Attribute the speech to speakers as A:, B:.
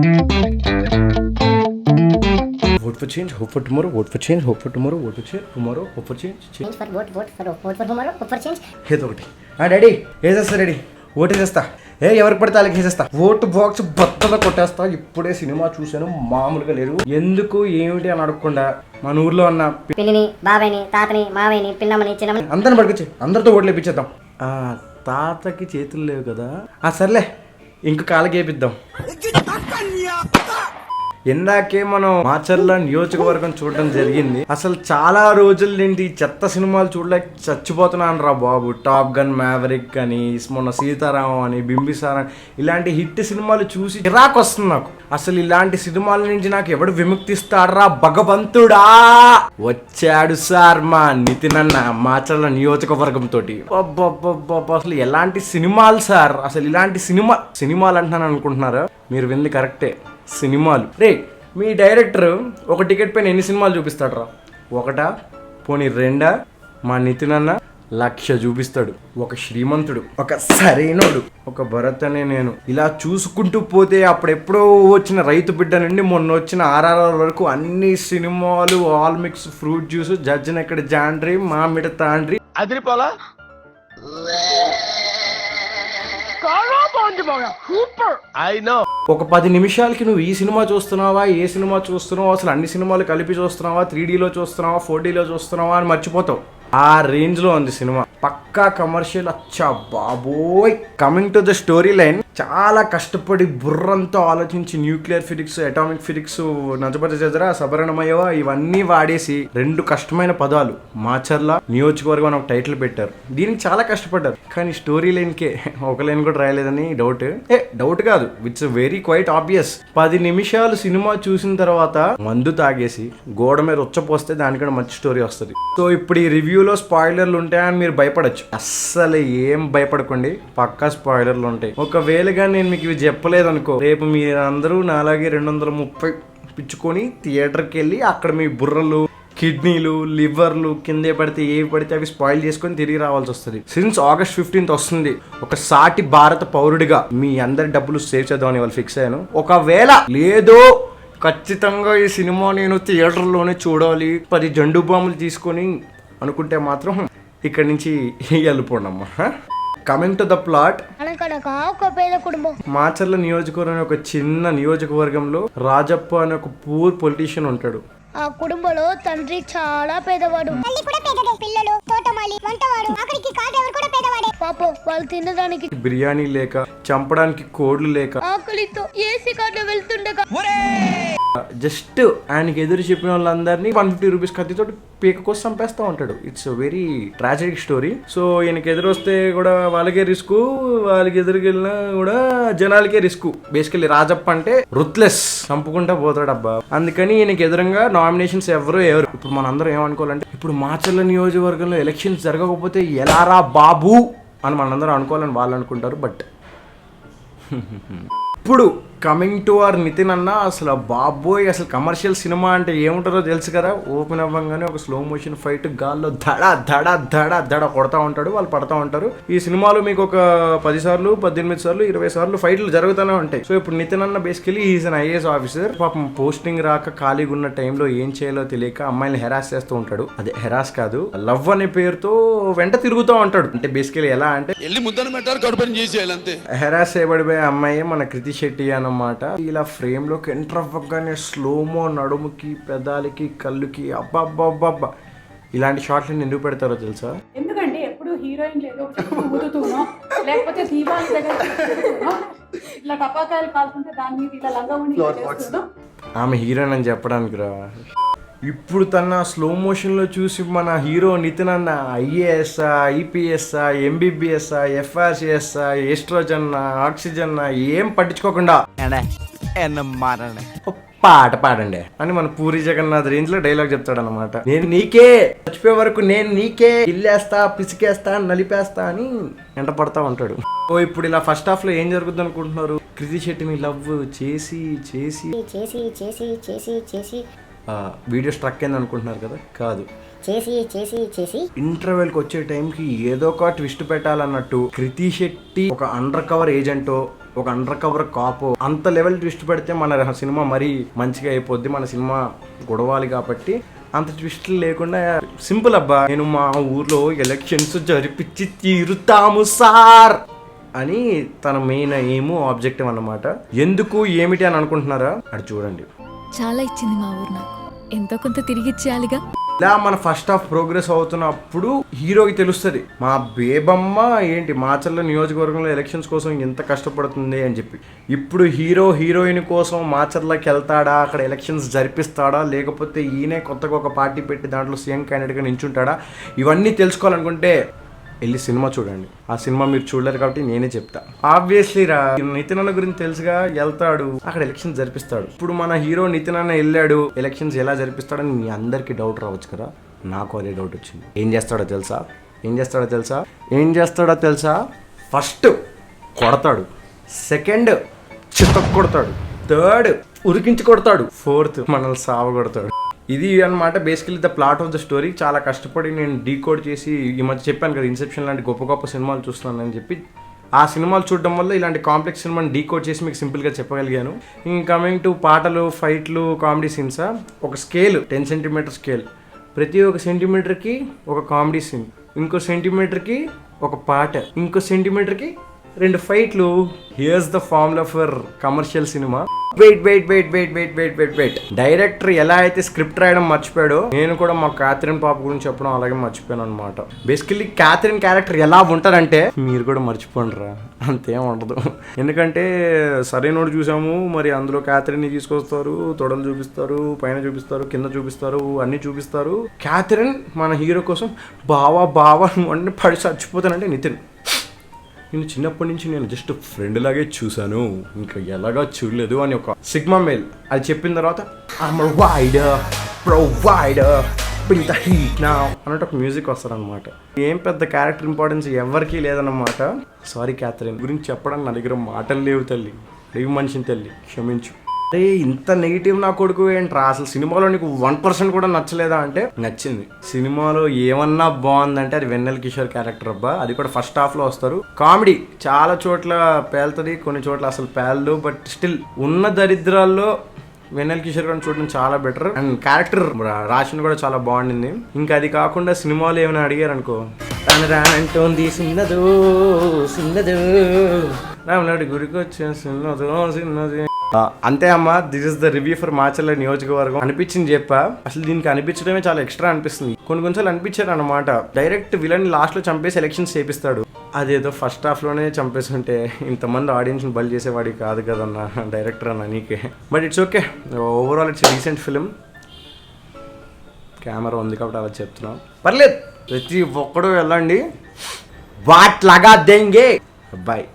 A: Vote for change, hope for tomorrow, vote for change, hope for tomorrow, vote for change, tomorrow, hope for change, change.
B: Change for vote for tomorrow, hope for change.
A: ఏదో ఒకటి daddy వేసేస్తా daddy, vote వేసేస్తా. ఎవరికి పడితే వాళ్ళకి వేసేస్తా. Vote box బద్దలో కొట్టేస్తా. ఇప్పుడే సినిమా చూశాను, మామూలుగా లేరు. ఎందుకు ఏమిటి అని అడగకుండా మన ఊర్లో ఉన్న
B: పిల్లిని, బాబాయిని, తాతని, మావయ్యని, పిన్నమ్మని, చిన్నమ్మని
A: అందరిని పడుకొచ్చి అందరితో ఓట్లు వేయించేద్దాం. తాతకి చేతులు లేవు కదా, సర్లే ఇంక కాళ్ళకి వేపిద్దాం. ఇందాకే మనం మాచర్ల నియోజకవర్గం చూడడం జరిగింది. అసలు చాలా రోజుల నుండి చెత్త సినిమాలు చూడలేక చచ్చిపోతున్నాను రా బాబు. టాప్ గన్ మ్యావరిక్ అని, మొన్న సీతారామం అని, బింబిసారా ఇలాంటి హిట్ సినిమాలు చూసి చిరాకు వస్తుంది నాకు. అసలు ఇలాంటి సినిమాల నుంచి నాకు ఎవడు విముక్తిస్తాడరా భగవంతుడా. వచ్చాడు సార్ మా నితిన్ అన్న మాచర్ల నియోజకవర్గం తోటి. అసలు ఎలాంటి సినిమాలు సార్, అసలు ఇలాంటి సినిమాలు అంటున్నాను అనుకుంటున్నారా? మీరు వింది కరెక్టే, సినిమాలు. రే మీ డైరెక్టర్ ఒక టికెట్ పైన ఎన్ని సినిమాలు చూపిస్తాడు రా? ఒకటా పోనీ రెండా? మా నితిన్ అన్న 1,00,000 చూపిస్తాడు. ఒక శ్రీమంతుడు, ఒక సరైనోడు, ఒక భరత్ అనే నేను. ఇలా చూసుకుంటూ పోతే అప్పుడెప్పుడో వచ్చిన రైతు బిడ్డ నుండి మొన్న వచ్చిన RRR వరకు అన్ని సినిమాలు, ఆల్ మిక్స్ ఫ్రూట్ జ్యూస్, జడ్జిన ఎక్కడ జాండ్రీ, మామిడ తాండ్రి
C: అదిరిపోలా
A: ఒక 10 నిమిషాలకి నువ్వు ఈ సినిమా చూస్తున్నావా, ఏ సినిమా చూస్తున్నావా, అసలు అన్ని సినిమాలు కలిపి చూస్తున్నావా, 3Dలో చూస్తున్నావా, 4Dలో చూస్తున్నావా అని మర్చిపోతావు. ఆ రేంజ్ లో ఉంది సినిమా. పక్కా కమర్షియల్. అచ్చా బాబోయ్. Coming to the story line, చాలా కష్టపడి బుర్రంతో ఆలోచించి న్యూక్లియర్ ఫిజిక్స్, అటామిక్ ఫిజిక్స్, నజబజ జజరా, సబరణమయ్యవ ఇవన్నీ వాడేసి 2 కష్టమైన పదాలు మాచర్ల నియోజకవర్గం అని ఒక టైటిల్ పెట్టారు. దీనికి చాలా కష్టపడ్డారు. కానీ స్టోరీ లైన్కే ఒక లైన్ కూడా రాయలేదని డౌట్ కాదు, ఇట్స్ వెరీ క్వైట్ ఆబ్వియస్. 10 నిమిషాలు సినిమా చూసిన తర్వాత మందు తాగేసి గోడ మీద ఉచ్చపోస్తే దానికన్నా మంచి స్టోరీ వస్తుంది. సో ఇప్పుడు ఈ రివ్యూలో స్పాయిలర్లు ఉంటాయని మీరు భయపడచ్చు. అస్సలు ఏం భయపడకండి, పక్కా స్పాయిలర్లు ఉంటాయి. ఒకవేళగా నేను మీకు ఇవి చెప్పలేదు అనుకో, రేపు మీరందరూ నాలాగే 230 పిచ్చుకొని థియేటర్కి వెళ్ళి అక్కడ మీ బుర్రలు, కిడ్నీలు, లివర్లు కిందే పడితే ఏవి పడితే అవి స్పాయిల్ చేసుకొని తిరిగి రావాల్సి వస్తుంది. సిన్స్ August 15th వస్తుంది. ఒక సాటి భారత పౌరుడిగా మీ అందరి డబ్బులు సేవ్ చేద్దామని వాళ్ళు ఫిక్స్ అయ్యాను. ఒకవేళ లేదో ఖచ్చితంగా ఈ సినిమా నేను థియేటర్లోనే చూడాలి, 10 జండు బాంబులు తీసుకొని అనుకుంటే మాత్రం ఇక్కడి నుంచి వెళ్ళిపోండమ్మా. Coming to the plot, Macherla నియోజకవర్గం ఒక చిన్న నియోజకవర్గంలో రాజప్ప అనే ఒక పూర్ పొలిటీషియన్ ఉంటాడు.
D: ఆ కుటుంబంలో తండ్రి చాలా పేదవాడు, తల్లి కూడా పేదదే, పిల్లలు, తోటమాలి, వంటవాడు, ఆఖరికి కార్ డ్రైవర్ కూడా పేదవాడే. పాపం వాళ్ళు తినడానికి
A: బిర్యానీ లేక, చంపడానికి కోడ్లు లేక,
D: ఆకలితో ఏసీ కార్లో వెళ్తుండగా
A: జస్ట్ ఆయనకి ఎదురు చెప్పిన వాళ్ళందరినీ 150 రూపీస్ కత్తితో పీక కోసం చంపేస్తూ ఉంటాడు. It's very tragic story. So ఈయనకి ఎదురు వస్తే కూడా వాళ్ళకే రిస్క్, వాళ్ళకి ఎదురుకెళ్ళినా కూడా జనాలకే రిస్క్. బేసికల్లీ రాజప్ప అంటే రుత్లెస్, చంపుకుంటా పోతాడు అబ్బా. అందుకని ఈయనకి ఎదురుగా నామినేషన్స్ ఎవరు. ఇప్పుడు మనందరం ఏమనుకోవాలంటే, ఇప్పుడు మాచర్ల నియోజకవర్గంలో ఎలక్షన్స్ జరగకపోతే ఎలారా బాబు అని మనందరం అనుకోవాలని వాళ్ళు అనుకుంటారు. బట్ ఇప్పుడు కమింగ్ టు అవర్ నితిన్ అన్న, అసలు బాబోయ్ అసలు కమర్షియల్ సినిమా అంటే ఏముంటారో తెలుసు కదా. ఓపెన్ అవ్వగానే ఒక స్లో మోషన్ ఫైట్, గాల్లో దడ దడ దడ దడ కొడతా ఉంటాడు, వాళ్ళు పడతా ఉంటారు. ఈ సినిమాలో మీకు ఒక 10 సార్లు, 18 సార్లు, 20 సార్లు ఫైట్లు జరుగుతూనే ఉంటాయి. సో ఇప్పుడు నితిన్ అన్న basically is an IAS officer. పాపం పోస్టింగ్ రాక ఖాళీగా ఉన్న టైంలో ఏం చేయాలో తెలియక అమ్మాయిని హెరాస్ చేస్తూ ఉంటాడు. అదే హెరాస్ కాదు, లవ్ అనే పేరుతో వెంట తిరుగుతూ ఉంటాడు. అంటే బేసికలీ ఎలా అంటే హెరాస్ చేయబడిపోయే అమ్మాయి మన కృతి శెట్టి అన్నమాట. ఇలా ఫ్రేమ్ లోకి ఎంటర్ అవ్వగానే స్లోమో నడుముకి, పెదాలకి, కళ్ళుకి అబ్బా ఇలాంటి షాట్లు ఎందుకు పెడతారో తెలుసా?
E: ఎందుకంటే ఎప్పుడు హీరోయిన్ ఏదో ఊదుతూనో లేకపోతే దీపావళి దగ్గర ఇట్లా టపాకాయలు కాల్చుంటే దాని మీద ఇలా లంగా ఉండి
A: ఆమె హీరోయిన్ అని చెప్పడానికి రా. ఇప్పుడు తన స్లో మోషన్లో చూసి మన హీరో నితిన్ అన్న IAS, IPS, MBBS, FRCS, oestrogen, oxygen ఏం పట్టించుకోకుండా పాట పాడండి అని మన పూరి జగన్నాథ్ రేంజ్ లో డైలాగ్ చెప్తాడు అనమాట. నేను నీకే చచ్చిపోయే వరకు, నేను నీకే ఇల్లేస్తా, పిసికేస్తా, నలిపేస్తా అని ఎంట పడతా ఉంటాడు. ఓ ఇప్పుడు ఇలా ఫస్ట్ హాఫ్ లో ఏం జరుగుతుంది అనుకుంటున్నారు? కృతి శెట్టిని లవ్ చేసి చేసి చేసి చేసి చేసి చేసి వీడియో స్ట్రక్ అయింది అనుకుంటున్నారు కదా. కాదు,
B: చేసి చేసి చేసి
A: ఇంటర్వెల్ కి వచ్చే టైంకి ఏదో ఒక ట్విస్ట్ పెట్టాలన్నట్టు కృతి శెట్టి ఒక అండర్ కవర్ ఏజెంటో ఒక అండర్ కవర్ కాపు అంత లెవెల్ ట్విస్ట్ పెడితే మన సినిమా మరీ మంచిగా అయిపోద్ది. మన సినిమా గొడవాలి కాబట్టి అంత ట్విస్ట్లు లేకుండా సింపుల్ అబ్బా, నేను మా ఊర్లో ఎలక్షన్స్ జరిపించి తీరుతాము సార్ అని తన మెయిన్ ఎయిమ్ ఆబ్జెక్టివ్ అన్నమాట. ఎందుకు ఏమిటి అని అనుకుంటున్నారా, అది చూడండి.
C: చాలా ఇచ్చింది మా ఊరు, నాకు ఎంతో కొంత తిరిగి ఇచ్చేయాలిగా.
A: ఇలా మన ఫస్ట్ హాఫ్ ప్రోగ్రెస్ అవుతున్నప్పుడు హీరోకి తెలుస్తుంది మా బేబమ్మ ఏంటి మాచర్ల నియోజకవర్గంలో ఎలక్షన్స్ కోసం ఎంత కష్టపడుతుంది అని చెప్పి. ఇప్పుడు హీరోయిన్ కోసం మాచర్లకి వెళ్తాడా, అక్కడ ఎలక్షన్స్ జరిపిస్తాడా, లేకపోతే ఈయనే కొత్తగా ఒక పార్టీ పెట్టి దాంట్లో సీఎం క్యాండిడేట్గా నించుంటాడా, ఇవన్నీ తెలుసుకోవాలనుకుంటే వెళ్ళి సినిమా చూడండి. ఆ సినిమా మీరు చూడలేరు కాబట్టి నేనే చెప్తా. ఆబ్వియస్లీ రా, నితిన్ అన్న గురించి తెలుసుగా, వెళ్తాడు అక్కడ ఎలక్షన్స్ జరిపిస్తాడు. ఇప్పుడు మన హీరో నితిన్ అన్న వెళ్ళాడు, ఎలక్షన్స్ ఎలా జరిపిస్తాడని మీ అందరికీ డౌట్ రావచ్చు కదా, నాకు అదే డౌట్ వచ్చింది. ఏం చేస్తాడో తెలుసా? ఫస్ట్ కొడతాడు, సెకండ్ చితక్ కొడతాడు, థర్డ్ ఉరికించి కొడతాడు, ఫోర్త్ మనల్ని సావ కొడతాడు. ఇది అన్నమాట basically the plot of the story. చాలా కష్టపడి నేను డీకోడ్ చేసి ఈ మధ్య చెప్పాను కదా, ఇన్సెప్షన్ లాంటి గొప్ప గొప్ప సినిమాలు చూస్తున్నానని చెప్పి. ఆ సినిమాలు చూడడం వల్ల ఇలాంటి కాంప్లెక్స్ సినిమాని డీకోడ్ చేసి మీకు సింపుల్గా చెప్పగలిగాను. ఇంకా కమింగ్ టు పాటలు, ఫైట్లు, కామెడీ సీన్స్, ఒక స్కేల్ 10 సెంటీమీటర్ స్కేల్, ప్రతి ఒక్క సెంటీమీటర్కి ఒక కామెడీ సీన్, ఇంకో సెంటీమీటర్కి ఒక పాట, ఇంకో సెంటీమీటర్కి 2 ఫైట్లు. Here's the formula for commercial cinema. Wait. Director ఎలా అయితే స్క్రిప్ట్ రాయడం మర్చిపోయాడో, నేను కూడా మా క్యాథరిన్ పాప గురించి చెప్పడం అలాగే మర్చిపోయాను అనమాట. బేసికల్లీ క్యాథరిన్ క్యారెక్టర్ ఎలా ఉంటారంటే మీరు కూడా మర్చిపోండి రా, అంతేం ఉండదు. ఎందుకంటే సరైనోడు చూసాము, మరి అందులో క్యాథరిన్ ని తీసుకొస్తారు, తొడలు చూపిస్తారు, పైన చూపిస్తారు, కింద చూపిస్తారు, అన్ని చూపిస్తారు. క్యాథరిన్ మన హీరో కోసం బావా అంటే పడి చచ్చిపోతానంటే నితిన్, నేను చిన్నప్పటి నుంచి నేను జస్ట్ ఫ్రెండ్ లాగే చూశాను, ఇంకా ఎలాగా చూడలేదు అని ఒక సిగ్మా మేల్ అది చెప్పిన తర్వాత అన్నట్టు ఒక మ్యూజిక్ వస్తారనమాట. ఏం పెద్ద క్యారెక్టర్ ఇంపార్టెన్స్ ఎవరికీ లేదన్నమాట. సారీ క్యాథరిన్ గురించి చెప్పడానికి నా దగ్గర మాటలు లేవు తల్లి, లేవు మనిషిని తల్లి, క్షమించు. అరే ఇంత నెగిటివ్ నా కొడుకు ఏంట్రా, అసలు సినిమాలో నీకు 1% కూడా నచ్చలేదా అంటే నచ్చింది. సినిమాలో ఏమన్నా బాగుందంటే అది వెన్నెల కిషోర్ క్యారెక్టర్ అబ్బా, అది కూడా ఫస్ట్ హాఫ్ లో వస్తారు. కామెడీ చాలా చోట్ల పేలుతుంది, కొన్ని చోట్ల అసలు పేలదు, బట్ స్టిల్ ఉన్న దరిద్రాల్లో వెన్నెల కిషోర్ గారిని చూడడం చాలా బెటర్. అండ్ క్యారెక్టర్ రాసిన కూడా చాలా బాగుండింది. ఇంకా అది కాకుండా సినిమాలో ఏమైనా అడిగారు అనుకో, తను రానంటోంది సిన్నదు రామనాడు గురికి వచ్చే సిన్నది అంతే అమ్మా. This is the review for Macherla నియోజకవర్గం. అనిపించింది చెప్పా, అసలు దీనికి అనిపించడమే చాలా ఎక్స్ట్రా అనిపిస్తుంది. కొన్నిసార్లు అనిపించారు అనమాట, డైరెక్ట్ విలన్ లాస్ట్ లో చంపేసి ఎలక్షన్స్ చేపిస్తాడు. అదేదో ఫస్ట్ హాఫ్ లోనే చంపేస్తుంటే ఇంతమంది ఆడియన్స్ ని బలి చేసేవాడి కాదు కదన్నా డైరెక్టర్ అన్న నీకే. But it's okay, overall it's recent film. Camera ఉంది కాబట్టి అలా చెప్తున్నాం, పర్లేదు. ప్రతి ఒక్కడు వెళ్ళండి, వాట్ లగా దెంగే. బాయ్.